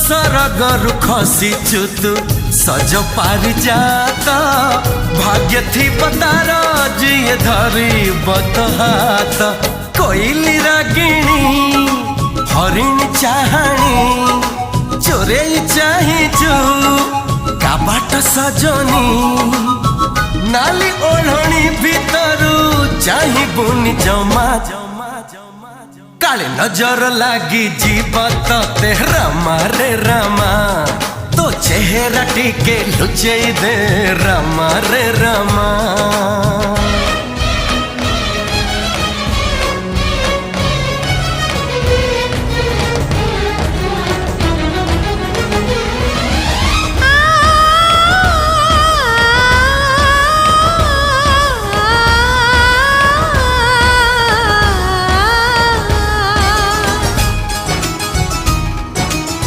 सरगरु खसीचु तू सज पारि जात भाग्य थी तार जिए धरी बत हाथ कोइली रागिणी हरिणी चाहाणी चोरे चाहिचु काबाट सजनी नाली ओढ़णी भीतरू चाहिबुनी जमा काले नजर लागी जीवत ते रामा रे रामा तो चेहरा टिके लुचई दे रामा रे रामा।